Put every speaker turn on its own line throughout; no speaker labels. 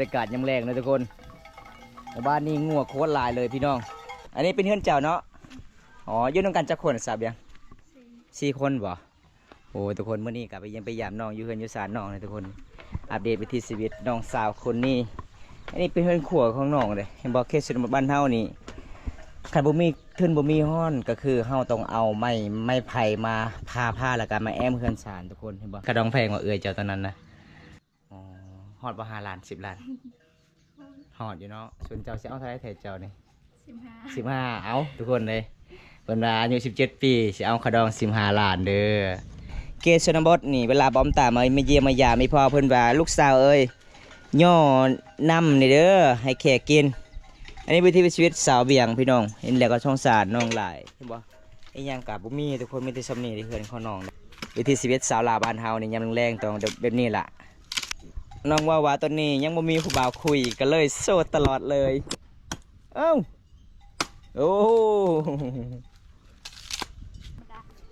บรรยากาศยามแรงนะทุกคนบ้านนี้งัวโคตรลายเลยพี่น้องอันนี้เป็นเฮือนเจ้าเนาะอ๋ออยู่น้ำกันจักคนทราบยัง4 คนบ่โอ้ทุกคนเมื่อนี้กลับไปยังไปยามน้องอยู่เฮือนอยู่ศาลน้องเลยทุกคนอัปเดตวิถีชีวิตน้องสาวคนนี้อันนี้เป็นเฮือนขัวของน้องเลยเห็นบอกเคสบ้านเฮานี่ขันบ่มีขึ้นบ่มีห้อนก็คือเฮาต้องเอาไม้ไผ่มาพาผ้าแล้วก็มาแอมเฮือนศาลทุกคนเห็นบ่กระดองแพงกว่าเอื้อยเจ้าตอนนั้นนะอ๋อฮอดบ่5 ล้าน10 ล้านฮอดอยู่เนาะส่วนเจ้าสิเอาเท่าไหร่แท้เจ้านี่15เอาทุกคนเลยเพิ่นว่าอายุ17 ปีสิเอากระดอง15 ล้านเด้อเกศชนบทนี่เวลาบอมตามาเยี่ยมมายามไม่พอเพิ่นว่าลูกสาวเอ้ยย่อนำนี่เด้อให้แขกกินอันนี้วิถีชีวิตสาวเบียงพี่น้องเห็นแล้วก็สงสารน้องหลายเห็นบ่ไอ้หยังกะบ่มีทุกคนมีแต่ซำนี้ที่เฮือนของน้องวิถีชีวิตสาวลาวบ้านเฮานี่ยามแรงๆต้องแบบนี้ล่ะน้องว่าตอนนี้ยังบ่มีผู้บ่าวคุยก็เลยโสดตลอดเลยเอ้าโอ้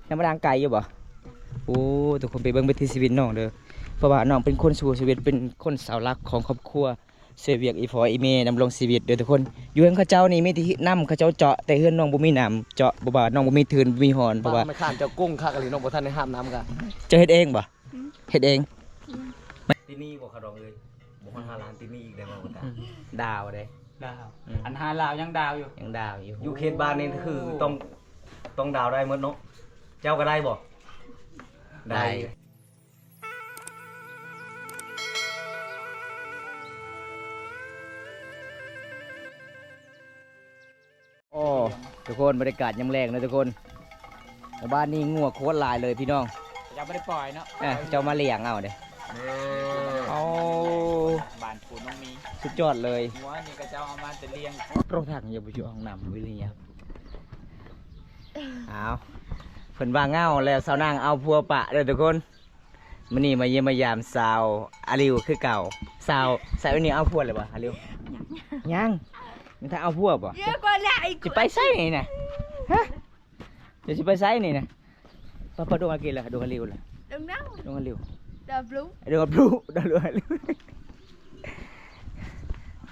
ธรรมดาไกลอยู่บ่โอ้ทุกคนไปเบิ่งวิถีชีวิตน้องเด้อเพราะว่าน้องเป็นคนสู้ชีวิตเป็นคนเสาหลักของครอบครัวเสียเวียกอีพออีเมดำรงชีวิตเด้อทุกคนอยู่เฮือนเขาเจ้านี่มีที่น้ำเขาเจ้าเจาะแต่เฮือนน้องบ่มีน้ำเจาะบ่ว่าน้องบ่มีทืนบ่มีหอนเพราะว่า
ไม่ข้ามเจ้ากุ้งคักอะไรน้องบ่ทันได้ห้ามน้ำกัน
จะเฮ็ดเองบ่เฮ็ดเอง
ที่นี่บ่ขะดองเลยบ่ฮอด5 ล้านที่นี่อีกได้บ่บ่ตา
ดาวเด้
ดาวอัน5 ลาวยังดาวอยู่
ยังดาวอยู่
อยู่เขตบ้านนี่คือต้องดาวได้หมดเนาะเจ้าก็ได้บ่
ได้โอ้ทุกคนบรรยากาศยามแรงนะทุกคนบ้านนี้งัวโคตรลายเลยพี่น้อง
ยังไม่ได้ปล่อยเนาะ
เจ้ามาเลี้ยงเอาเด้เอา
บ้านปูน้องมี
สุดยอดเลย
หัวนี่ก็เจ้าเอามาจะเลี้ยง
โปรถังอย่าไปอยู่ห้องน้ำวิลเลียมเอาเพิ่นว่าเงาแล้วสาวนางเอาพัวปะเด้อทุกคนมื้อนี้มาเยี่ยมมายามสาวอาริวคือเก่าสาวอันนี้เอาพัวเลยบ่อาริวยังมันถ้าเอาพัวบ่จะไปไสนี่น่ะฮะจะไปไสนี่น่ะป้าดงอากินล่ะดงอาริวล่ะดงอาริวดงอาบลูดงอาริว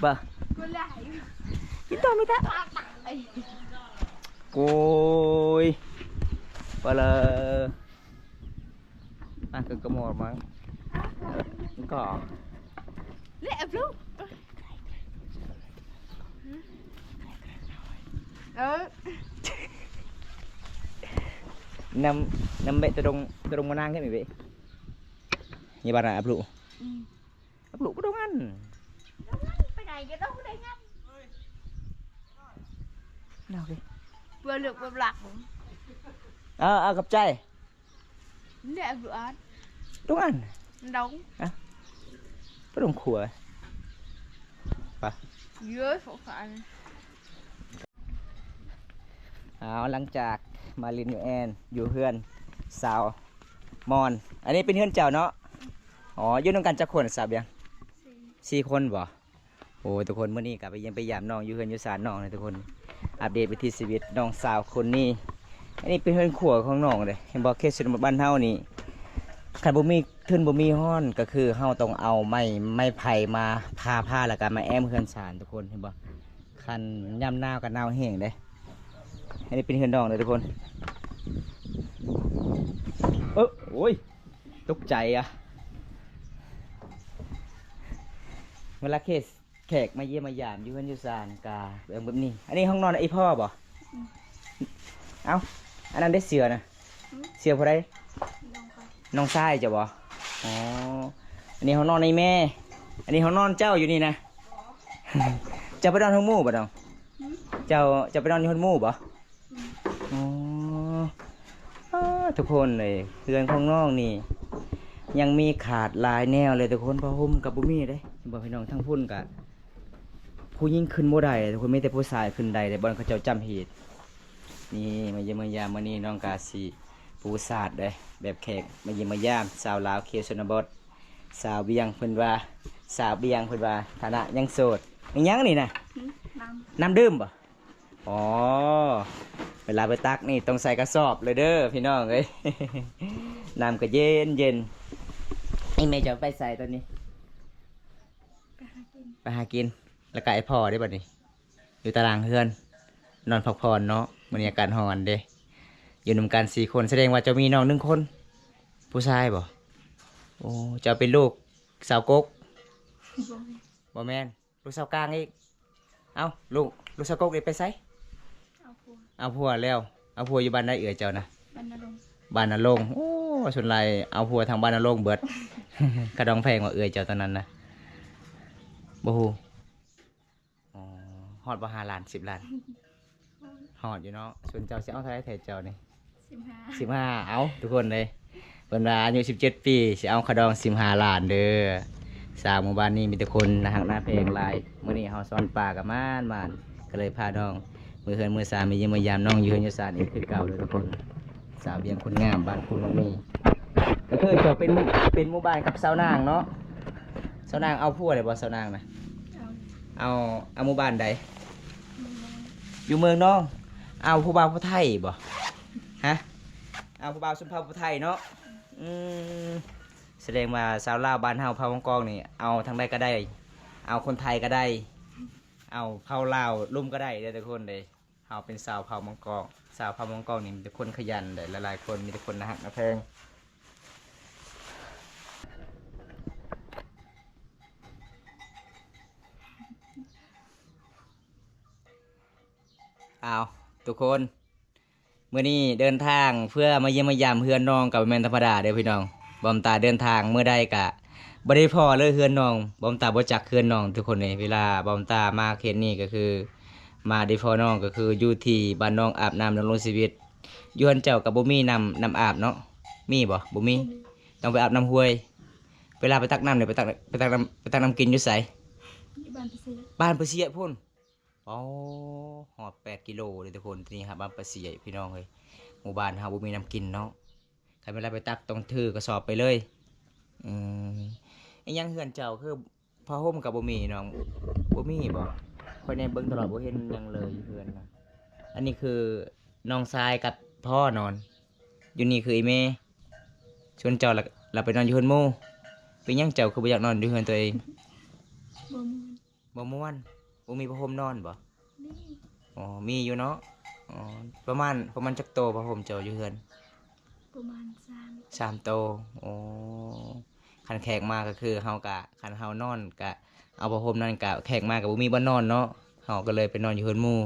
บ่กินต่อมั้ยตาโอ้ยไปเลยคือกระหมอดมั้งก็เละบลูนำเบ็ดตรงมานั่งกันไหมเบ็ดนี่บ้านอับลูก็ต้องงั้นไปไหนก็ต้องได้งั้นnào kì
vừa được vừa lạc
gặp trai
nè vừa ăn
đúng ăn
đúng
có đồng khủa à
dưới phụ phải
หลังจากมาลินอยู่แอนอยู่เฮือนสาวมอนอันนี้เป็นเฮือนเจ้าเนาะอ๋ออยู่น้ำกันจักคนทราบยัง4 คนบ่โอ้ทุกคนเมื่อนี้กลับไปยังไปยามน้องอยู่เฮือนอยู่ศาลน้องเลยทุกคนอัปเดตวิถีชีวิตน้องสาวคนนี้อันนี้เป็นเฮือนขัวของน้องเลยเห็นบอกเคสบ้านเฮานี่ขันบ่มีขึ้นบ่มีห้อนก็คือเฮาต้องเอาไม้ไผ่มาพาผ้าแล้วก็มาแอมเฮือนศาลทุกคนเห็นบ่คันย่ำหนาวกับหนาวแห้งเด้อันนี้เป็นเฮือนน้องเลยทุกคนโอ้ยตกใจอะเวลาแขกมาเยี่ยมมายามอยู่เฮือนอยู่ศาลกาแบบนี้อันนี้ห้องนอนไอ้พ่อบ่เอ้าอันนั้นได้เสือนะเสือพอได้น้องชายจ้ะบ่อ๋ออันนี้ห้องนอนในแม่อันนี้ห้องนอนเจ้าอยู่นี่นะจะไปนอนห้องหมู่บ่น้องเจ้าจะไปนอนอยู่ห้องหมู่บ่อ๋อทุกคนเลยเพื่อนของน้องนี่ยังมีขาดลายแนวเลยทุกคนผ้าห่มกับบุมี่ได้บอกพี่น้องทั้งพุ่นกับผู้ยิ่งขึ้นโมได้ทุกคนไม่แต่ผู้ชายขึ้นได้แต่บอลเขาเจ้าจำเหตุนี่มาเยี่ยมมายามมานี่น้องกาสีปูศาสตร์เลยแบบแขกมาเยี่ยมมายามสาวลาวเคียวชนบทสาวเบียงเพิ่นว่าสาวเบียงเพิ่นว่าฐานะยังโสดยังนี่นะน้ำดื่มป่ะอ๋อเวลาไปตักนี่ต้องใส่กระสอบเลยเด้อพี่น้องเอ้ยน้ำก็เย็นไอ้แม่จะไปใส่ตอนนี้ ไปหากินแล้วก็ไอพ่อได้บัดนี้อยู่ตารางเพื่อนนอนพักผ่อนเนาะมันอากาศร้อนเด้อยู่นำกัน4 คนแสดงว่าจะมีน้อง1 คนผู้ชายบ่โอ้จะเป็นลูกสาวกกบ่แม่นลูกสาวกลางอีกเอ้าลูกสาวกกนี่ไปไส
เอาผัว
เอาผัวแล้วเอาผัวอยู่บ้านได้เจ้านะ
บรรณรงค์
บ้านนรงค์โอ้ชนไรเอาผัวทางบ้านนรงค์เบิด กระดองแพงกว่าเจ้าตอนนั้นนะบ่ฮู้อ๋อฮอดบ่5 ล้าน10 ล้านฮอดอยู่เนาะส่วนเจ้าสิเอาเท่าไหร่แท้เจ้านี่ 15เอาทุกคนเลยเพิ่นว่าอายุ17 ปีสิเอากระดอง15 ล้านเด้อสาวหมู่บ้านนี้มีแต่คนนะฮักหน้าเพลงหลายมื้อนี้เฮาซ้อนป่ากับม่านก็เลยพาน้องมื้อเฮือนมื้อสามมีเยี่ยมมายามน้องอยู่เฮือนอยู่ศาลอีกคือเก่าเลยทุกคนสาวเวียงคนงามบ้านคุณมีก็คือจะเป็นหมู่บ้านกับสาวนางเนาะสาวนางเอาผัวได้บ่สาวนางนะ
เอา
เอาหมู่บ้านใด
เมือง
อยู่เมืองน้องเอาผู้บ่าวผู้ไทยบ่ฮะเอาผู้บ่าวสุนเผ่าผู้ไทยเนาะอืมแสดงว่าสาวลาวบ้านเฮาเผ่ามังกรนี่เอาทางใดก็ได้ เอาคนไทยก็ได้ เอาเผ่าลาวลุ่มก็ได้เด้อทุกคนเลยเฮาเป็นสาวเผ่ามังกรสาวเผ่ามังกรนี่มีแต่คนขยันเลยหลายๆคนมีแต่คนนะฮักนะแพงเอาทุกคนมื้อนี้เดินทางเพื่อมาเยี่ยมมายามเฮือนน้องกับแม่นธรรมดาเด้อพี่น้องบอมตาเดินทางเมื่อใดกะบ่ได้พอเลยเฮือนน้องบอมตาบ่จักเฮือนน้องทุกคนเลยเวลาบอมตามาเขตนี้ก็คือมาได้พอน้องก็คืออยู่ที่บ้านน้องอาบน้ำดำรงชีวิตอยู่เฮือนเจ้ากับบ่มีน้ำอาบเนาะมีบ่บ่มีต้องไปอาบน้ำห้วยเวลาไปตักน้ำเนี่ยไปตักน้ำกินอยู่ไส
ที่บ้านพิเศษ
บ้านปะเสียพุ่นอ๋อหอบ8 กิโลเลยทุกคนนี่ครับบ้านปะเสียพี่น้องเลยหมู่บ้านเฮาบ่มีน้ำกินเนาะใครเวลาไปตักต้องถือกระสอบไปเลยอืมอีหยังเฮือนเจ้าคือผ้าห่มกับบ่มีน้องบ่มีบ่ค่อยในเบิ่งตลอดบ่เห็นหยังเลยเฮือนนะอันนี้คือน้องชายกับพ่อนอน อยู่นี่คืออีเมชวนเจ้าเราไปนอนอยู่เฮือนหมู่เป็นหยังเจ้าคือบ่อยากนอนอยู่เฮือนตัวเอง
บ่ม่วน
บ่ม่วนบ่มีผ้าห่มนอนบ่
นี่
อ๋อมีอยู่เนาะอ๋อประมาณจักโตผ้าห่มเจ้าอยู่เฮือน
ประมาณ
3 โตโอ้คันแขกมาก็คือเฮากะคันเฮานอนกะเอาผ้าห่มนั่นกะแขกมาก็บ่มีบ่นอนเนาะเฮาก็เลยไปนอนอยู่เฮือนหมู่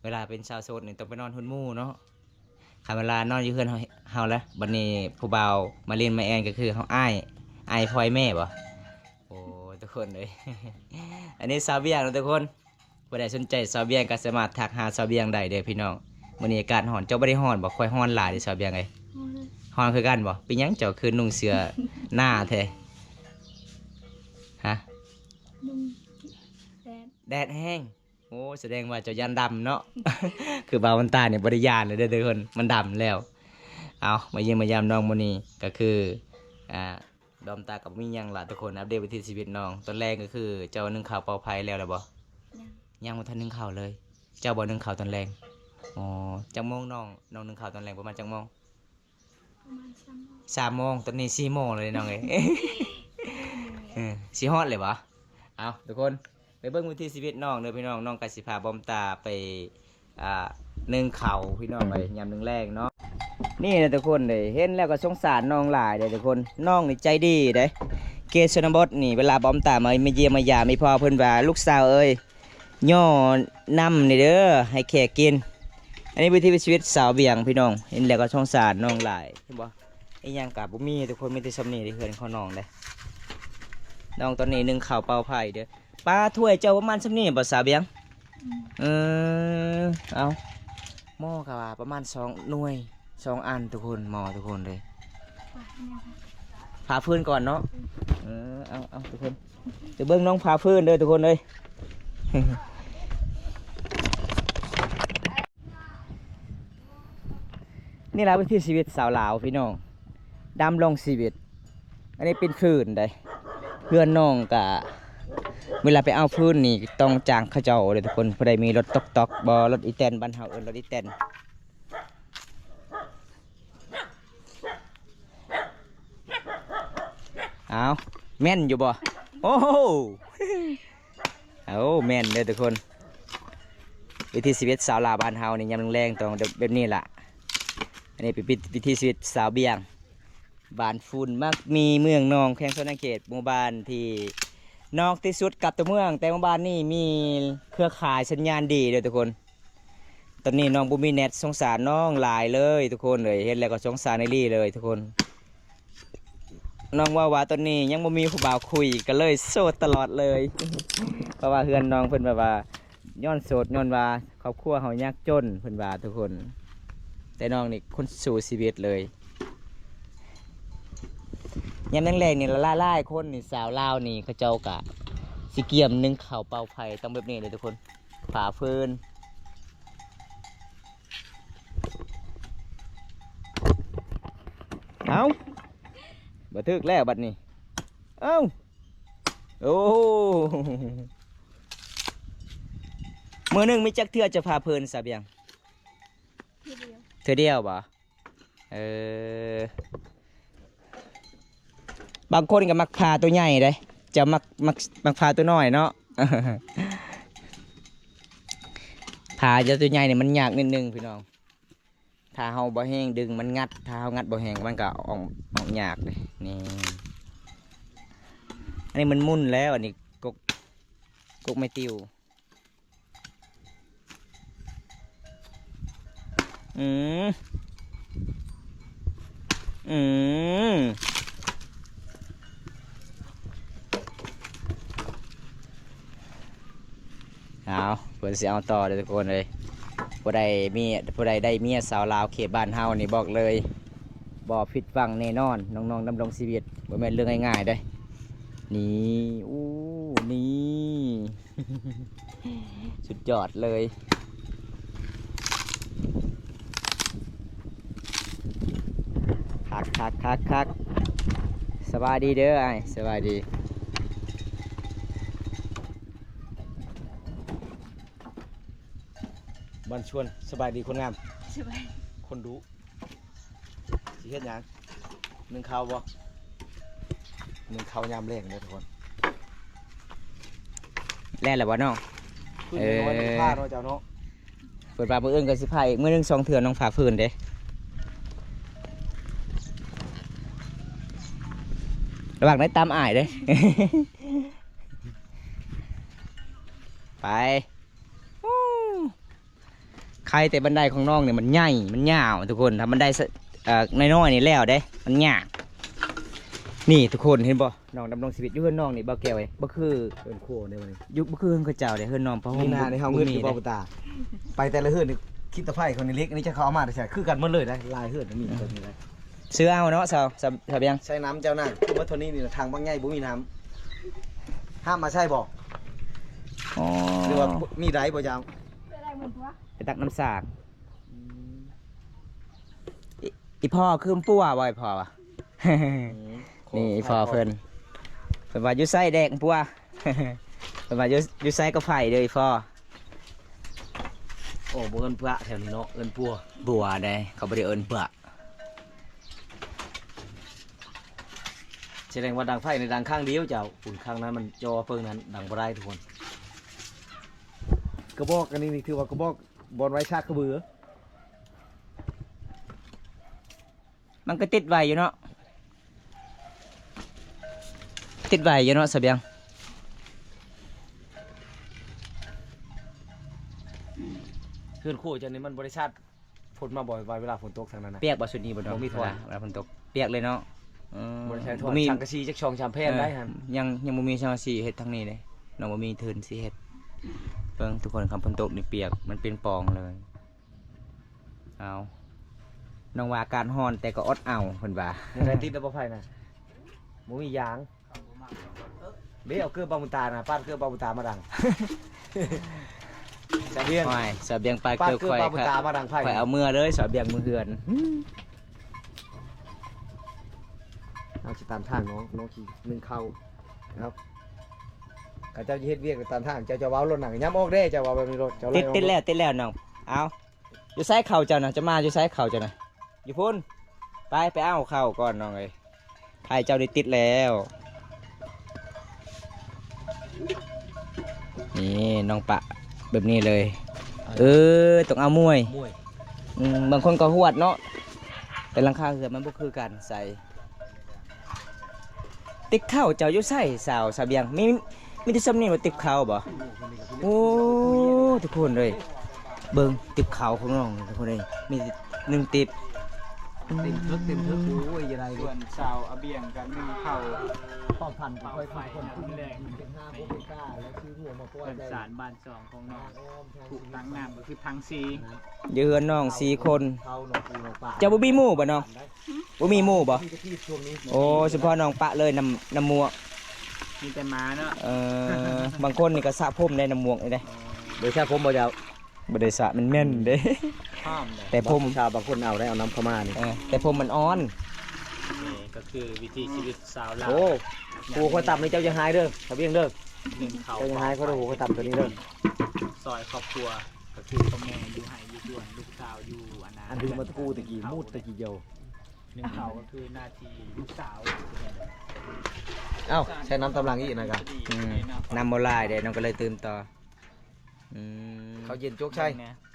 เวลาเป็นชาวโสดนี่ต้องไปนอนเฮือนหมู่เนาะคันเวลานอนอยู่เฮือนเฮาแล้วบัดนี้ผู้บ่าวมาเล่นมาแอนก็คือเฮาอ้ายพลอยแม่บ่โอ้ทุกคนเลย อันนี้ซาเวียงนะทุกคนบ่ได้สนใจซาเวียงก็สามารถทักหาซาเวียงได้เด้อพี่น้องมื้อนี้อากาศร้อนเจ้าบ่ได้ร้อนบ่ค่อยร้อนหลายเด้อซาเวียงเอ้ย
เอาเลย
ร้อนคือกันบ่เป็นหยังเจ้าคือนุ่งเสื้อ หน้าแท้ฮะ
นุ่งแดด
แดดแห้งโอ้แสดงว่าเจ้ายันดำเนาะ คือบาวมันตาเนี่ยบ่ได้ยานเลยเด้อทุกคนมันดำแล้วเอามาเยี่ยมมายามน้องมื้อนี้ก็คือดอมตากับมีหยังล่ะทุกคนอัปเดตวิถีชีวิตน้องตอนแรกก็คือเจ้านึ่งข้าวเป่าไผ่แล้วล่ะบ่
ยัง
ยังบ่ทันนึ่งข้าวเลย เจ้าบ่นึ่งข้าวตอนแรงอ๋อจักโมงน้องนึ่งข้าวตอนแรงประมาณจักโมง
ประมาณ3 โมง
3 โมงตอนนี้4 โมงเลยน้องเอ้ย สิฮอดเลยบ่เอาทุกคนไปเบิ่งวิถีชีวิตน้องเด้อพี่น้องน้องก็สิพาบอมตาไปนึ่งข้าวพี่น้องไปยามนึ่งแรงเนาะนี่นะทุกคนเลยเห็นแล้วก็สงสารน้องหลายเด้อทุกคนน้องนี่ใจดีเด้เกศชนบทนี่เวลาบอมตามาเยี่ยมมายามมีพ่อเพิ่นว่าลูกสาวเอ้ยย่อนำนี่เด้อให้แขกกินอันนี้วิถีชีวิตสาวเบียงพี่น้องเห็นแล้วก็สงสารน้องหลายเห็นบ่ไอ้หยังกะบ่มีทุกคนมีแต่สำนีที่เฮือนของน้องเด้น้องตอนนี้นึ่งข้าวเป่าไผ่เด้อปลาถ้วยเจ้าประมาณสำนีบ่สาวเบียง เอาหม้อกับว่าประมาณ2 หน่วย2 อันทุกคนหม้อทุกคนเลย
ว่าเนี่ยค่ะ
พาพื้นก่อนเนาะเอาทุกคนเดี๋ยวเบิ้งน้องพาพื้นเลยทุกคนเลย นี่แหละวิถีชีวิตสาวลาวพี่น้องดำลงชีวิต อันนี้เป็นคืนได้เพื่อนน้องกะเวลาไปเอาพื้นนี่ต้องจ้างเขาเจ้าเลยทุกคนเพราะได้มีรถตอกบอรถอีแตนบ้านเฮาเอิ้นรถอีแตนเอาแม่นอยู่บ่โอ้โห เอาแม่นเด้อทุกคนวิธีชีวิตสาวลาวบ้านเฮานี่ยามแรงๆต้องแบบนี้ล่ะอันนี้เป็นวิธีชีวิตสาวเบียงบ้านฝุ่นมักมีเมืองนองแข้งโซนเขตหมู่บ้านที่นอกที่สุดกับตัวเมืองแต่หมู่บ้านนี่มีเครือข่ายสัญญาณดีเด้อทุกคนตอนนี้น้องบุมีเน็ตสงสารน้องหลายเลยทุกคนเลยเห็นแล้วก็สงสารในลี่เลยทุกคนน้องว่าตอนนี้ยังบ่มีผู้บ่าวคุยก็เลยโสดตลอดเลย เพราะว่าเฮือนน้องเพิ่นแบบว่าย้อนโสดย้อนว่าครอบครัวเฮายากจนเพิ่นว่าทุกคน แต่น้องนี่คนสู่ชีวิตเลยยามแรงๆนี่ละล่ายคนนี่สาวลาวนี่เขาเจ้ากะสิเกียมนึ่งข้าวเป่าไผ่ต้องแบบนี้เลยทุกคนผ่าเฟินเอาบัทึกแล้วบัดนี้เอ้าโอ้มือหนึ่งมีจักเทื่อจะพาเพลินสับยัง
ทีเดียว
เทื่อเดียวบ่บางคนก็มักพาตัวใหญ่เลยจะมักพาตัวน้อยเนาะ พาจะตัวใหญ่เนี่ยมันยากนิดนึงพี่น้องถ้าเฮาบ่แห้งดึงมันงัดถ้าเฮางัดบ่แห้งมันก็ออกยากเลยนี่อันนี้มันมุ่นแล้วอันนี้กไม่ติวเอาเพิ่นสิเอาต่อเลยทุกคนเลยผู้ใดได้เมียสาวลาวเขตบ้านเฮานี่บอกเลยบ่ผิดหวังแน่นอนน้องๆดำรงชีวิตบ่แม่นเรื่องง่ายๆเด้นี่อู้นี่ สุดยอดเลยคักสบายดีเด้อไอ้สบายดีบ้านชวนสบายดีคนงาม
สบาย
คนดูสิเฮ็ดหยังนึ่งข้าวบ่นึ่งข้าวยามแรงเด้อทุกคนแล่นแล้วบ่น้อง
ผ้าเนาะเจ้าเนาะ
เปิดปลาเอื้นกับสิพายเมื่อนึง2 เถื่อน้องฝากพื้นเด้ระหว่างนั้นตามอ่ายเด้ ไปใครแต่บันไดของน้องเนี่ยมันใหญ่มันยาวทุกคนทำบันไดน้อยๆนี่แล้วเด้มันยากนี่ทุกคนเห็นบ่น้องดำรงชีวิตอยู่เฮือนน้องนี่บ่แก้วไอ้บ่คือเฮือนโคในวันนี้ยุคบ่คือเฮือนเขาเจ้าเด้เฮือนน้องเพราะ
มีนาในเฮาเงินคือบ่ตาไปแต่ละเฮือนนี่คิดตะไคร้คนนี้เล็กอันนี้จะเขาเอามาได้ใช่คือกันหมดเลยได้ลายเฮือนมีแบบนี้ได้
ซื้อเอาเนาะสาวยัง
ใช้น้ำเจ้าหน้าคือว่าเท่านี้นี่ทางบางใหญ่บ่มีน้ำห้ามมาใช่บ่
อ๋อ
หรือว่ามีไรบ่ยาว
จะได้หมดวะ
ไปตักน้ำสากอีพ่อคือปัวบ่อยพ่อวะ นี่อีพ่อเพิ่นว่าอยู่ไส้แดงปัว เพิ่นว่าอยู่ไส้ก็ไฟเด้ออีพ่อ
โอ้บ่เอิ้นพระแถวนี้เนาะเอิ้นปัว
บัวได้เขาบ่ได้เอิ้นเปลือก
แสดงว่าดังไฟในดังข้างเดียวเจ้าอุ่นข้างนั้นมันจอเฟิงนั้นดังบ่ได้ทุกคนกระบอกอันนี้นี่ถือว่ากระบอกบอลไว้ชาติกระเบือ
มันก็ติดไว้อยู่เนาะติดไว้อยู่เนาะเสบียง
เพื่อนคู่เจ้านี่มันบริษัทฝนมาบ่อยเวลาฝนตกทางนั้นนะ
เปียกบ่สุดนี้บ่ดอก
บ่มีถ้วย
เวลาฝนตกเปียกเลยเนาะ
บริษัททอ
บ่
ด
มี
ชังกะชีจักชองชามแพนได้ฮัน
ยังบ่มีชาวสีเฮ็ดทางนี้เลยน้องบ่มีทุนสิเฮ็ดเบิ่งทุกคนคำฝนตกนี่เปียกมันเป็นปองเลยเอาน้องว่าการฮ้อนแต่ก็อดเอาเพิ่นว่า
ยังได้ติดระบบไฟนะบ่มียางเบ้เอาเกลือบาบุญตานะป้านเกลือบาบุญตามาดังสะเบียง
โอ้ยสเบียงไป
ป้าน
เกลือ
เกลือ
ข่อย
บาบุญตามาดังไฟ
ข่อยเอามือเลยสเบียงมือเฮือน
เอาสิตามทางน้องขี่นึ่งเข้าครับข้าเจ้าเฮ็ดเวียกตามทางเจ้าจะเว้ารถหนังย้ำออกได้เจ้าเว้าแบบนี้รถเจ้า
ติดแล้วน้องเอาอยู่ซ้ายเข่าเจ้านะจะมาอยู่ซ้ายเข่าเจ้านะอยู่พุ่นไปเอาเข่าก่อนน้องเอ้ยไทยเจ้าได้ติดแล้วนี่ นี่น้องปะแบบนี้เลย ต้องเอามวย
มวย
บางคนก็หวดเนาะแต่หลังคาเหือมันบ่คือกันใส่ติ๊กข้าวเจ้าอยู่ใส่สาวเบียงมีที่ซ้ำนี่ว่าติ๊กข้าวบ่โอ้ทุกคนเลยเบิ่งติ๊กข้าวของน้องทุกคนเลยมี1ติ๊บ
เต็มเถอะโอ้ยยังไง
ส่วนชาวอาเบียงกันนึ่งข้าว
พ่อพันธุ์ค่อยๆคน
น้ำแรง
เป็น5พวกเป็นกล้าแล้วซื้อหัวมาปล่อย
เป็น
ได้
สารบ้านสองของน้องถูกตั้งน้ำก็คือทางซี
เยือนน้อง4คน
เข้าหนองปูหนองป่า
เจ้าบ่มีหมู่บ่น้องบ่มีหมู่บ่
ที่ที่ช่วงนี้
โอ้เฉพาะน้องปะเลยน้ำมัวก
มีแต่หมาเนาะ
บางคนนี่ก็สระผมในน้ำมัวกนี่เด้
โดยใช่ผมบ่ยาว
บ่ได้สระมันแม่นเด้
ห้อมเลย
แต่ผม
ชาวบางคนเอาได้เอาน้ำเข้ามานี่
แต่ผมมันอ่อน
นี่ก็คือวิถีชีวิตสาวลาว
โอ้ปูคนต่ำนี่เจ้าจะหายเด้อทะเบียงเด้อ
หนึ่งเขา
เจ้าจะหายเขาเด้อหูคนต่ำตัวนี้เด้อ
ซอยครอบครัวก็คือพ่อแม่อยู่ไห้อยู่ด่วนลูกสาวอยู่อนา
อันดูมาตะกูตะกี้มูดตะกี้เดียว
หนึ่งเขาก็คือหน้าที่ลูกสาว
เอ้าใช้น้ำตำลังอีกนะครับ
น้ำโมลายเด้น้องก็เลยตื่นต่อ
เขาเย็นโจ๊กใช่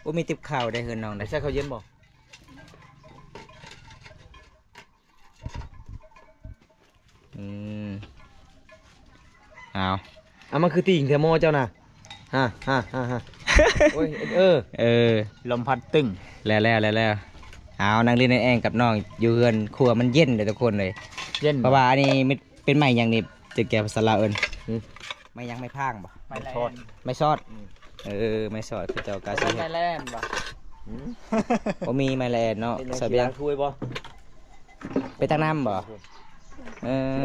โอ้มีติบข้าวได้เฮือนน้องได้
ใช่เขาเย็นบ่
เอา
อ่ะมันคือติ่งเทมอเจ้าน่ะฮะโอ้ย
ลมพัดตึงแล้วเอานั่งเล่นในแอ่งกับน้องอยู่เฮือนครัวมันเย็นเลยทุกคนเลย
เย็น
เพราะว่าอันนี้เป็นไม้อย่างนี้จะแก่ภาษาลาวเอิ้นไม่ยังไม่พางบ่
ไม่แลน
ไม่ซอดไม่ซอดคือเจ้ากา
ไม่
ซี
แลนบ่
บ่มีไม้แลนเนาะ
เป็น
สะเบียง
ถ้วยบ่
ไปตั้งน้ำบ่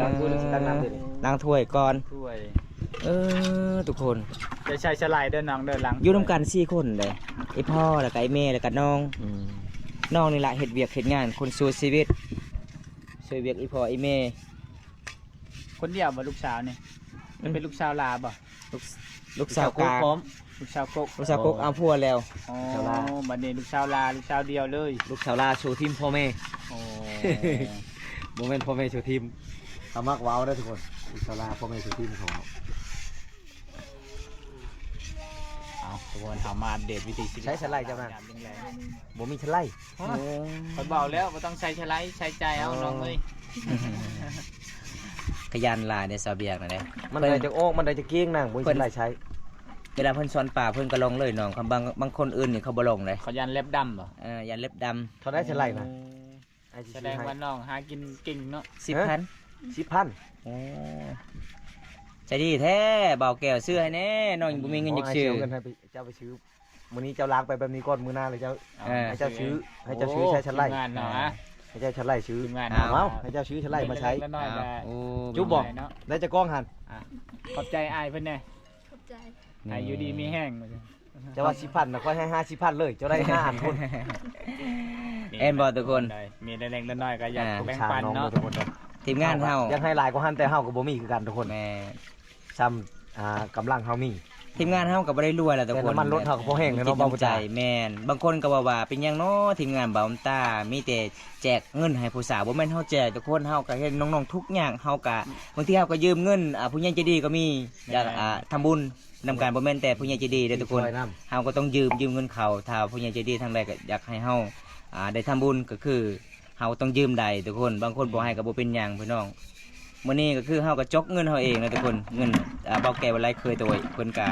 ล้างถ้วยหรือสิตั้งน้ำเดี๋ยวนี้
ล้างถ้วยก่อน
ถ้วย
ทุกคน
จะใช้สไลด์เดินน้องเดินหลัง
อยู่ร่วมกัน4คนเลยไอพ่อแล้วก็ไอแม่แล้วก็น้องน้องนี่แหละเฮ็ดเวียกเฮ็ดงานคนสู้ชีวิตช่วยเวียกไอพ่อไอแม่
คนเดียวบ่ลูกสาวนี่มันเป็นลูกสาวลาบ่
ลูกสาวกลาง
พร้อม
ลูกสาวกก
ลูกสาวกกเอาพัวแล้ว
อ๋อ
สาวลา
บัดนี้ลูกสาวลาลูกสาวเดียวเลย
ลูกสาวลาโชว์ทีมพ่อแม่
โอ้
โมเมนต์พ่อแม่โชว์ทีมทำมากว้าวได้ทุกคนลูกสาวลาพ่อแม่โชว์ทีมของเรา
เอาทุกคนทำมาอัปเดตวิธีชีวิต
ใช้สไลด์เจ้าน่ะ
ยามแรง
บ่มีชะไล่
ๆเขาบอกแล้วว่าต้องใช้สไลด์ใช้ใจเอาน้องเอ้ย
ขยันหลายในสาวเบียกนะเด้
มันได้จะโอกมันได้จะเกี้ยงนั่งบ่มีชะไล่ใช้
เวลาเพิ่นสอนป่าเพิ่นก็ลงเลยน้องคำบางคนอื่นนี่เขาบ่ลงเลย
เขายันเล็บดำบ่
ยันเล็บดำ
เขาได้ชะไล่นะไอ้
แสดงว่าน้องหากินเก่งเนาะ
10,000
10,000
โอ้ใจดีแท้เบาแก้วซื้อให้แน่น้องบ่มีเงินจักซื้อ
เงินให้ไปเจ้าไปซื้อมื้อนี้เจ้าล้างไปแบบนี้ก่อนมื้อหน้าเลยเจ้า ให้เจ้าซื้อให้เจ้าซื้อใช้ชะไล่
ทีมงานเนาะฮะ
ให้เจ้าชะไล่ซื้อ
ทีมงาน
เอาให้เจ้าซื้อชะไล่มาใช้
เล็กๆน้อยๆได้
โอ้
จุ๊บบอก
เนาะ
ได้จะกล้องหัน
ขอบใจอายเพิ่นแน่
ขอบใจ
อายอยู่ดีมีแห้ง
เจ้าว่า10,000นะค่อยให้50,000เลยเจ้าได้5อันคน
แอนบ่ทุกคน
มีเล็กๆน้อยๆก็อยากแบ่ง
ชา
ปัน
น้อง
เนาะ
ทุกคน
ทีมงานเฮา
ยังให้หลายกว่าหันแต่เฮาก็บ่มีคือกันทุกคน
แม่
ซ้ำกำลังเฮามี
ทีมงานเฮาก็บ่ได้รวยแล้วทุกคน
แต่น้ำมันรถเฮาก็บ่แห้งเลยเนาะ
จิต
เบาบ่
น้ำใจ
จ่าย
แม่นบางคนก็ว่าเป็นหยังเนาะทีมงานเบาตามีแต่แจกเงินให้ผู้สาวบ่แม่นเฮาแจกทุกคนเฮาก็เฮ็ดน้องๆทุกอย่างเฮาก็บางทีเฮาก็ยืมเงินผู้ใหญ่ใจดีก็มีอยากทำบุญนำการบ่แม่นแต่ผู้ใหญ่ใจดีเด้อทุกคน
ช่วยำ
เฮาก็ต้องยืมเงินเขาถ้าผู้ใหญ่ใจดีทางใดก็อยากให้เฮาได้ทำบุญก็คือเฮาต้องยืมใดทุกคนบางคนบ่ให้ก็บ่เป็นหยังพี่น้องมื้อนี้ก็คือเฮาก็จกเงินเฮาเองนะทุกคนเงินเบาแก่บ่ไรเคยตัวไว้เพิ่นก็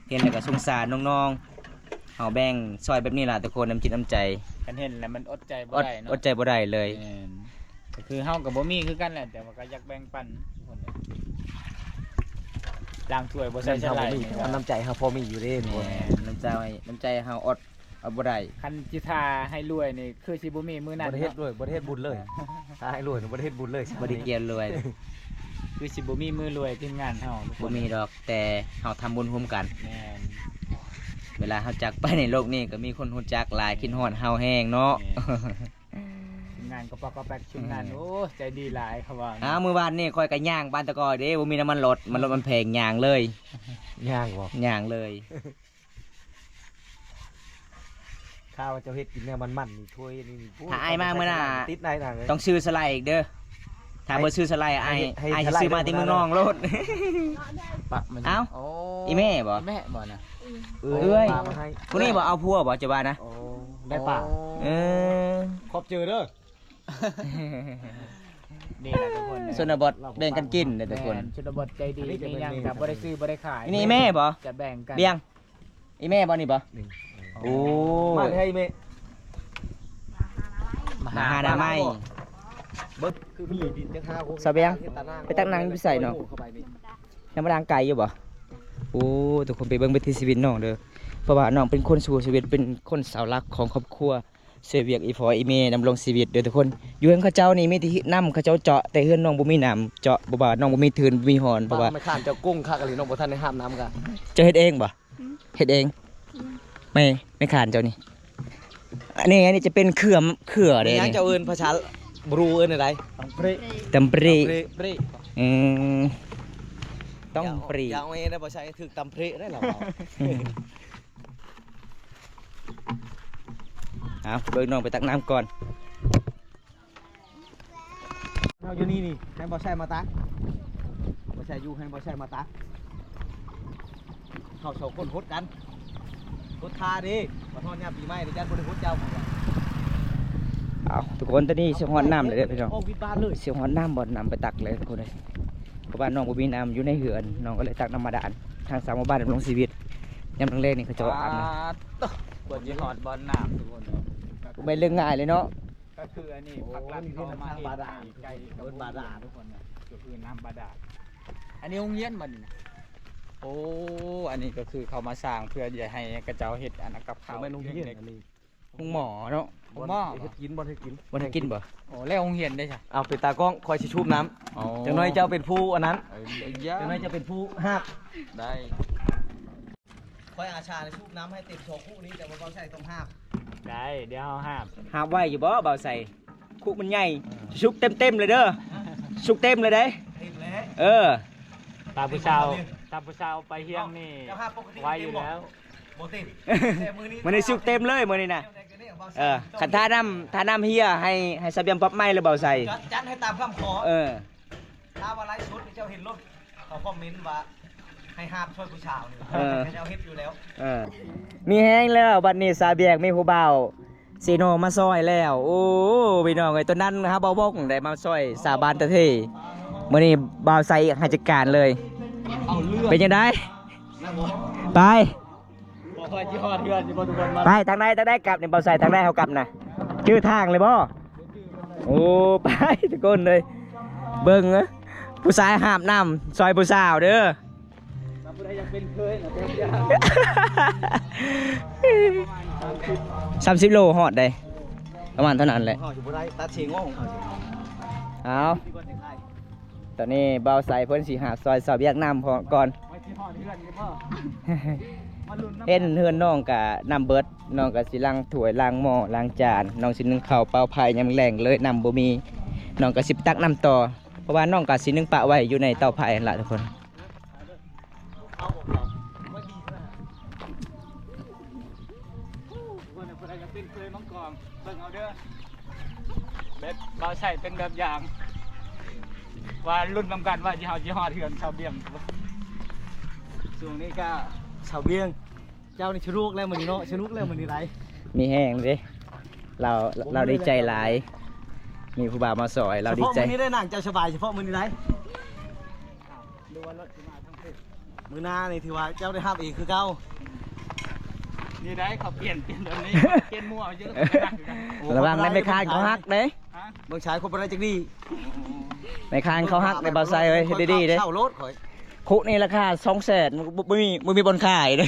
เห็นแล้วก็สงสารน้องๆเฮาแบ่งซอยแบบนี้ล่ะทุกคนน้ำจิตน้ำใจ
กันเห็นแล้วมันอดใจบ่
อด
ได้เนาะ
อดใจบ่ได้เลย
แม่นก็คือเฮากับบ่มีคือกันแหละแต่ว่าก็อยากแบ่งปันทุกคนเลยล้างถ้วยบ่ใส่สไลด์นี่
น้ำใจเฮาพอมีอยู่เด้ทุกคน
แหม่น้ำใจเฮาอดเอาบ่ได้
คันจิทาให้รวยนี่คือสิบ่มีมื้อนั้น
บ่ได้เฮ็ด
เนาะ
ด้วยบ่ได้เฮ็ดบุญเลยถ้าให้รวยบ่ได้เฮ็ดบุญเลย
บ่ได้เกียนรวย
คือสิบ่มีมือรวยทีมงานเฮาทุกค
บ่
น
มีดอกแต่เฮาทำบุญร่วมกัน
แม่น
เวลาเฮาจักไปในโลกนี้ก็มีคนรู้จักหลายคิดฮอดเฮาแห้งเนาะ
ทีมงานก็ปอกก็แปกทีมงานโอ้ใจดีหลายเขาว่า
มื้อวานนี่ค่อยก็ย่างบ้านตะกอเด้บ่มีน้ำมันรถมันแพงย่างเลย
ย่างบ่
ย่างเลย
ข้าวเจ้าเฮ็ดกินเนี่ยมันๆนี่ถ้วยนี่
ถ้าอายมามื้อหน้า
ติดในหนังเลย
ต้องซื้อสไลด์อีกเด้อ ถ้าบ่ซื้อสไลด์ไอ้สิซื้อมาที่เมืองนองโลด
ปะมัน
เอ้า
โอ้
อีแม่บ่
แม่บ่นะ
เอ้ย
ปลามาให้
ผู้นี้บ่เอาพัวบ่จะว่านะ
โอ้ได้ป่า
เออ
ขอบเจอเด้อ
นี่แหละทุกคน
ชนบทแบ่งกันกินเด้อทุกคน
แม่ชนบทใจดีมีหยังกับบ่ได้ซื้อบ่ได้ขาย
นี่แม่บ่
จะแบ่งกัน
เบียงอีแม่บ่นี่บ่โอ้
มาให้แม่
มาหาหน้าไม้
เบิดคือมีดินจัง5โค
สะเบียงไปตั้งนางอยู่ใส่เนาะ
เข้าไปนี่
น้ำมันไก่อยู่บ่โอ้ทุกคนไปเบิ่งวิถีชีวิตน้องเด้อเพราะว่าน้องเป็นคนสู้ชีวิตเป็นคนเสาหลักของครอบครัวเสียเวียกอีฟออีเมดำรงชีวิตเด้อทุกคนอยู่เฮือนเขาเจ้านี่มีที่น้ำเขาเจ้าเจาะแต่เฮือนน้องบ่มีน้ำเจาะบ่ว่าน้องบ่มีทืนบ่มีหอนเพราะว่า
ไม่ข้ามเจ้ากุ้งคักอะไรน้องบ่ทันได้ห้ามน้ำกัน
เจ้าเฮ็ดเองบ่เฮ็ดเองไม่ขานเจ้านี่อันนี้จะเป็นเขื่อเด้
ยัง
นี่
เจ้าเอิ้นภาษาบรูเอิ้นอะไรต้องเปร
ตำปรี
เปร
อืมต้องปรี
อย่าเอาเองนะบ่ใช่ถึกตำเปรได้หรอ
เอาเบิ่งน้องไปตักน้ำก่อน
เอาอยู่นี่นี่ให้บ่ใช่มาตักบ่ใช่อยู่ให้บ่ใช่มาตักเข้าโชว์คนฮดกันฮดทาดิมาทอดยามปีใหม่เดี๋ยวจัดบ่ได้ฮดเจ้า
เอาทุกคนตอนนี้เสียงฮอนน้ำเลยเด้อพี่น้อง
โอ้วิดบ้านเลย
เสียงฮอนน้ำบ่น้ำไปตักเลยทุกคนเลยเพราะว่าน้องบ่มีน้ำอยู่ในเหือนน้องก็เลยตักน้ำมาดานทางสามหมู่บ้านดำรงชีวิตยามแรกๆนี่เขาจะอาบน้
กดยี่ห้อบอลน้ำทุกคนเลย
ำไม่เรื่องง่ายเลยเนาะ
ก็คืออันนี้พักรันเขามาเห็นไกลกับบ้านทุกคนนะก็คือน้ำบาดาลอันนี้โรงเรียนมันนี่นะโอ้อันนี้ก็คือเขามาสร้างเพื่อจะให้กระเจ้าเห็ดอันนั้นกับเขาว
ไม่นุ่งเฮียนอันนี้
ห้องหมอเนาะ
ผมว่า
เฮ็ดกินบ่ให้กิน
วันให้กินบ่
โอ้แล้วโรงเรียนได้ใช่
เอาเป็นตากล้องคอยสิชูบน้ำจังน้อยเจ้าเป็นผู้อันนั้น
เยอะ
จังน้อยจะเป็นผู้หาบ
ได้
คอยอาชาในชูบน้ำให้เต็มโชคู่นี้แต่ว่าเขาใช้ต้องหาบ
ได้เดี๋ยวเอาห้าม
หาบไว้อยู่บ่เบาใส่คุกมันใหญ่ชุกเต็มเลยเด้อชุกเต็มเลยเด้
เต็มแล้ว
เออ
ตาผู้ชาวไปเฮียงนี่
เจ้าหาบปกติ
ไว้อยู่แล้ว
บ่เต็มแต่มือนี้
มันได้ชุกเต็มเลยมื้อนี้น่ะเออคันท่าน้ำเฮียให้สะเบียงป๊อปไม้เลยเบาใส่
จัดให้ตามคำขอ
เออ
ถ้าว่าไลฟ์ชุดนี่เจ้าเห็นรถเขาคอมเมนต์ว่าให้ห้ามช่วยผู้ชาวนี่
เออ
เจ้าเฮ็ดอยู่แล้ว
เออมีแห้งแล้วบัดนี้สาเบียกมีผู้เบาซีโนมาซอยแล้ว โอ้พี่น้องไอ้ตัวนั้นนะครับเบาบกได้มาซอยสาบานตะเทมื้อนี้เบาใส่ให้จัดการเลย
เอาเลือด
เป็นยังไงไป
บอกว่ายี่ห้อเทือนที่บทุกคนมา
ไปทางใดกลับเนี่ยเบาใส่ทางใดเขากลับนะชื่อทางเลยบ่โอ้ไปทุกคนเลยเบิ่งเอ้อผู้ชายห้ามน้ำซอยผู้สาวเด้อ
ผู้ใดอยากเป็นเคยนะเต็มยา
30 โลฮอดได้ประมาณเท่านั้นแหละ
ห่ออยู่บ่ได้ตัดเชงว่าของเขา
เอาตอนนี้เบาใส่เพิ่นสีหาซอยสาวเวียกน้ำพอก่อน
ไว้ที่ห้อเทือนนี่พ่อมาลุ้นน้ำ
เห็นเฮือนน้องกะน้ำเบิดน้องกะสิล้างถ้วยล้างหม้อล้างจานน้องสินึ่งข้าวเปล่าไผ่ยำแรงเลยน้ำบ่มีน้องกะสิตักน้ำต่อเพราะว่าน้องกะสินึ่งปะไว้อยู่ในเตาไผ่นั่นล่ะทุกคน
คนผู้ใดอยากเป็นเคยมังกรเบิ่งเอาเด้อแบบเราใส่เป็นแบบอย่าง ว่ารุ่นนำกันว่ายี่ห้อเทือนชาวเบี้ยงช่วงนี้ก็
ชาวเบียงเจ้านี่ชนุกแล้วมื้อนี้เนาะชนุกแล้วมื้อนี้ไร
มีแห้งเด้เราดีใจหลาย มีผู้บ่าวมาซอยเราดีใจ
เฉพาะมื้อนี้ได้นั่งเจ้าสบายเฉพาะมื้อนี้ไร
ดูว่ารถที่มาทั้งเพศ
มื้อหน้านี่ถือว่าเจ้าได้ห้ามอีกคือเก่า
นี่ได้เขาเปลี่ยนแบบนี้เปลี่ยนมั่วเยอะ
ระวังได้ไม่คานเขาฮักเด้
ฮะ
เบิ่งชายคนบ่ได้จักดี
ไม่คานเขาฮักในเบาใส่เฮ้ยเฮ็ดดีๆเด้
เช่ารถข่อย
คุนี่ราคา200,000บ่มีบนขายเด้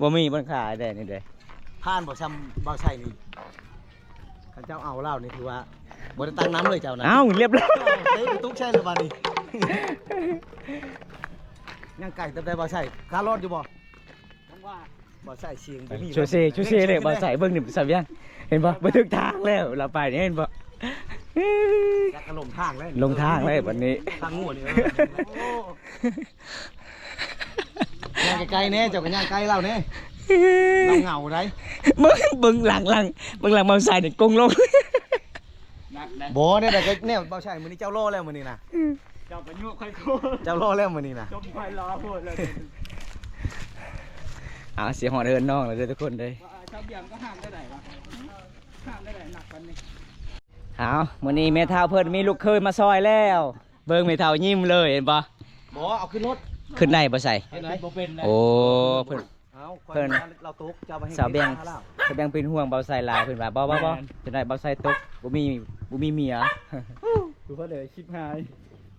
บ่มีบนขายเด้นี่เด้
ผ่านบ่ซ้ำบ่ใช่นี่คันเจ้าเอาเหล้านี่ถือว่าบ่ได้ตั้งน้ำเลยเจ้านะ
เอ้าเรียบร้อย
เฮ้ยตุ๊กใช่เลยบัดนี้ ย่างไก่แต่บ่ใช่คารอดอยู่บ่
ต้องว่า
บ่ใช่เสียง
ชูเซเลยบ่ใส่เบิ่งนี่สับยังเห็นบ่บ่ถึงทางแล้วเราไปนี่เห็นบ่
จักกระลงทางแล้ว
ลงทางเลยวันนี้
ทางงัวนี่ย่างไกลๆแน่เจ้าก็ย่างไกลเราแน่เราเหงาได้
มึงเบิ่งหลังเบิ่งหลังเบาใส่นี่กงลง
นัก กได้
บ่เนี่ยแต่ก็เนี่ยบ่ใช่มื้อนี้เจ้ารอแล้วมื้อนี้นะ
เจ้าไปยั่วค่อยโค
เจ้ารอแล้วมื้อนี้นะ
จมค่อยรอพูดเลย
เอาเสียหอดเดินน้องเลยเด้อทุกคนเลย
ว่าชาวเบียงก็ห้ามได้ไหนวะห้ามได้ไหนหนักปันนี้
เอามื้อนี้แม่เฒ่าเพิ่นมีลูกเคยมาซอยแล้ว เบิ่งแม่เฒ่ายิ้มเลยเห็นปะ
บ่เอาขึ้นรถ
ขึ้นได้บ่ใส่
เห็นไหม
บ่เป็นเลย
โอ้เพิ่น
เอา
เพิ่น
เราตกเจ้าไปให้
สาวเบียง
กินข้าว
สาวเบียงเป็นห่วงเบาใส่ลายเพิ่นว่าบ่จะได้เบาใส่ตกบ่มีเมีย
ดูเขาเลยชิบหาย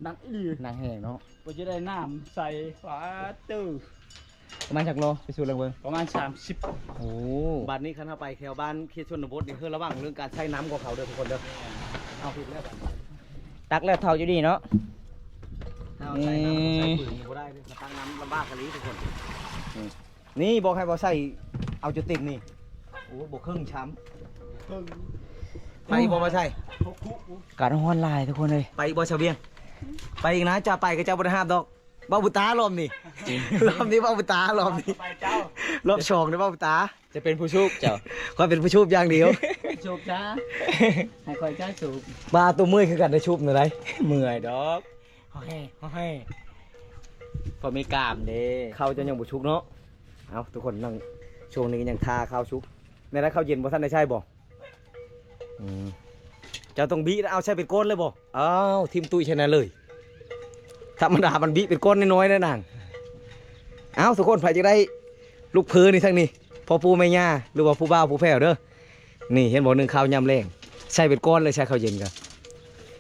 นักอี
นางแห้งเนาะ
ก็จะได้น้ำใส่ฝาตื้อ
ประมาณจักโลไปสู่เรื่องเบิ่ง
ประมาณ30
โอ้
บ้านนี้คันเฮาไปแถวบ้านเขตชนบทนี่คือระวังเรื่องการใช้น้ำของเขาเด้อทุกคนเด้อเอาผิดแล้วบัด
ตักแล้วเท่าอยู่ดีเนาะ
ถ้าเอาใช้น้ำใช้ปืนบ่ได้เด้อมาตั้งน้ำลำบากกะลีทุกคนนี่บอกให้บ่ใส่เอาจุดติ่งนี่โอ้บ่ครึ่งช้ำไปบ่มาใส่
การฮ้อนลายทุกคนเลย
ไปบ่ชาวเบียงไปอีกนะจะไปก็เจ้าบ่ได้ห้ามดอกบ้าบุตารอบนี่ รอบนี้บ้าบุตารอบนี้
ไปเจ้าร
อบชองเลยบ้าบุตา
จะเป็นผู้ชุกเจ้า
ก็เป็นผู้ชูบอย่างเดียว
สูบจ้าให้คอยจ้าสูบ
บ้าตัวมือคือกันได้ชูบหน่อยไร
เมื่อยดอกเฮ้ยพอมีกล้ามเด้
เข้าจะยังบุชุกเนาะเอาทุกคนนั่งช่วงนี้ยังทาข้าวชุกในนั้นข้าวเย็นบ่ท่านได้ใช่บ่เจ้าต้องบีนะเอาใช่เป็นก้นเลยบ่อ้าวทีมตุ้ยชนะเลยธรรมดามันบีเป็นก้นน้อยๆนะนางเอาทุกคนใครจะได้ลูกเพอนี่ทั้งนี้พ่อปู่แม่ย่าหรือว่าผู้บ่าวผู้แพ้วเด้อนี่เห็นบอกหนึ่งข้าวยำแรงใช่เป็นก้อนเลยใช่ข้าวเย็นกัน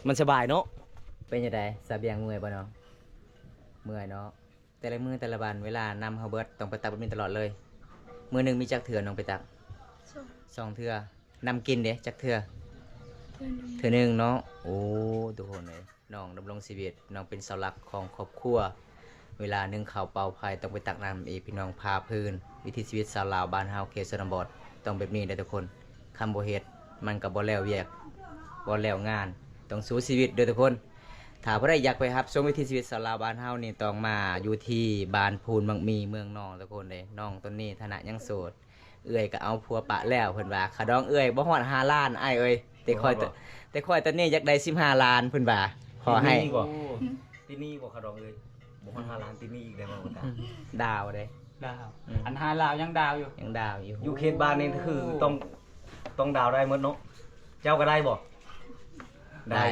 มันสบายเนาะ
เป็นยังไงสาเบียงเมื่อยป่ะเนาะเมื่อยเนาะแต่ละมื้อแต่ละวันเวลานำเฮาเบิดต้องไปตักบะหมี่ตลอดเลยมื้อหนึงมีจักเถื่อน้องไปตัก
ส่ง
สองเถื่อนำกินเด้จักเถื่อ
เพื่อนหนึ่ง
เถื่อหนึงเนาะโอ้ทุกคนเลยน้องดำรงชีวิตน้องเป็นเสาหลักของครอบครัวเวลานึ่งข้าวเป่าไผ่ต้องไปตักน้ำอีกพี่น้องพาพื้นวิถีชีวิตชาวลาวบ้านเฮาเขตชนบทต้องแบบนี้เด้อทุกคนคำบ่เฮ็ดมันก็บ่แล้วเวียกบ่แล้วงานต้องสู้ชีวิตเด้อทุกคนถ้าบ่ได้อยากไปรับชมวิถีชีวิตชาวลาวบ้านเฮานี่ต้องมาอยู่ที่บ้านพูนบางมีเมืองนองทุกคนเลยน้องต้นนี้ฐานะยังโสดเอื้อยก็เอาผัวปะแล้วเพิ่นว่าขาดองเอื้อยบ่ฮอด5ล้านอ้ายเอ้ยแต่ค่อยตอนนี้อยากได้15ล้านเพิ่นว่าขอให้
ที่นี่บอกขดองเลยบอกคน5 ล้านที่นี่อีกได้บ่ตา
ดาวเลย
ดาวอันหาลาวยังดาวอยู่
ยังดาวอยู่
อยู่เขตบ้านนี่คือต้องดาวได้หมดเนาะเจ้าก็ได้บ่
ได้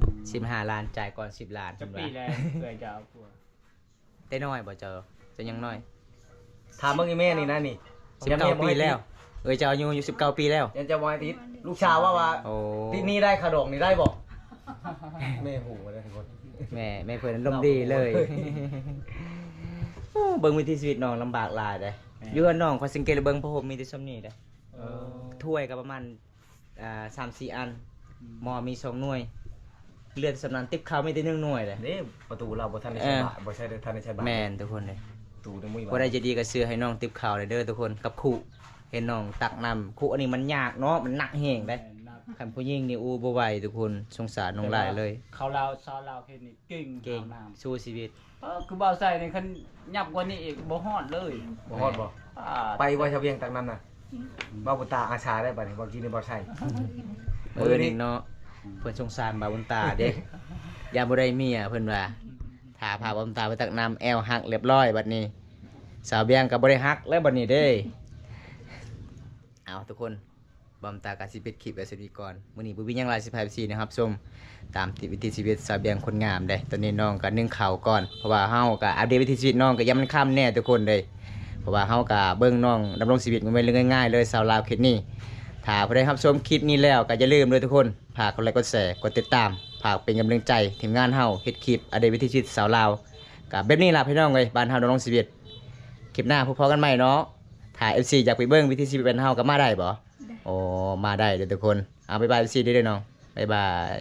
15ล้านจ่ายก่อน10ล้าน
จะ
เพิ่น
ปี
ว่า
แล้วเคยจะเอาผัว
ได้น้อยบ่เจอจะยังน้อย
ถามเบิ่งอีแม่นี่นะนี่
19ปีแล้วเอ้ยเจ้าอายุอยู่19ปีแล้ว
ยังจะบ่ให้ติดลูกชาวว่า
โอ้
ที่นี่ได้ขดองนี่ได้บ่แม่หูเลยทุกคน
แม่เพิ่นลมณ์ดีเลยโอ้เบิ่งวิถีชีวิตน้องลำบากหลายเด้อยู่กับน้องขอยสังเกตเบิ่งพระห่มมีแต่ซ้ำนี้เด้
เออ
ถ้วยก็ประมาณ3-4 อันหม้อมี2หน่วยเลือดสำนันติ๊บข้าวมีแต่1หน่วยเลย
นี่ประตูเราบ่ทันได้ใช้บาทบ่ใช่ทันได้ใช้บาท
แม่นทุกคนเลย
ประตูได้มุ้ย
บ่ได้จะดีก็ซื้อให้น้องติ๊บข้าวเลยเด้อทุกคนกับคู่เห็นน้องตักน้ำคู่อันนี้มันยากเนาะมันหนักแฮงเด้
นัก
คันผู้หญิงนี่อู้บ่ไหวทุกคนสงสารน้องหลายเลย
เขาลาวซาวลาวเฮ็ดนี่เก่ง
เก่ง
อาบน้ำ
สู้ชีวิต
คือบ่าวใส่นี่คันยับกว่านี้อีกบ่ฮอดเลย
บ่ฮอดบ่
อ่า
ไปบ่ชาวเวียงตักนั้นน่ะบ่าวบุตาอาชาได้บัดนี้บ่กินนี่บ่ใช่
นี่เนาะเพิ่นสงสารบ่าวบุญตาเด้ ยามบ่ได้เมียเพิ่นว่าถ้าพาบ่าวบุญตาไปตักน้ำแอวหักเรียบร้อยบัดนี้ สาวเบียงก็บ่ได้หักแล้วบัดนี้เด้เอาทุกคนบ่าวบุญตาก็สิปิดคลิปไว้สักทีก่อนมื้อนี้บ่มีหยังหลายสิพาไปซีนะครับชมตามติดวิถีชีวิตสาวเบียงคนงามเด้ตอนนี้น้องก็นึ่งข้าวก่อนเพราะว่าเฮาก็อัปเดตวิถีชีวิตน้องก็ยังมันค่ำแน่ทุกคนเด้เพราะว่าเฮาก็เบิ่งน้องดำรงชีวิตมันเป็นเรื่องง่ายๆเลยสาวลาวเขตนี้ ถ้าผู้ใดรับชมคลิปนี้แล้วก็อย่าลืมเลยทุกคนฝากกดไลค์กดแชร์กดติดตามฝากเป็นกำลังใจทีมงานเฮาเฮ็ดคลิปอดีตวิถีชีวิตสาวลาวกับแบบนี้ล่ะพี่น้องเอ้ยบ้านเฮาดำรงชีวิตคลิปหน้าพบกันใหม่เนาะถ้า FC อยากไปเบิ่งวิถีชีวิตบ้านเฮาก็มาได้บ่โอ้มาได้เด้อทุกคนเอาบ๊ายบาย FC เด้อน้องบ๊ายบาย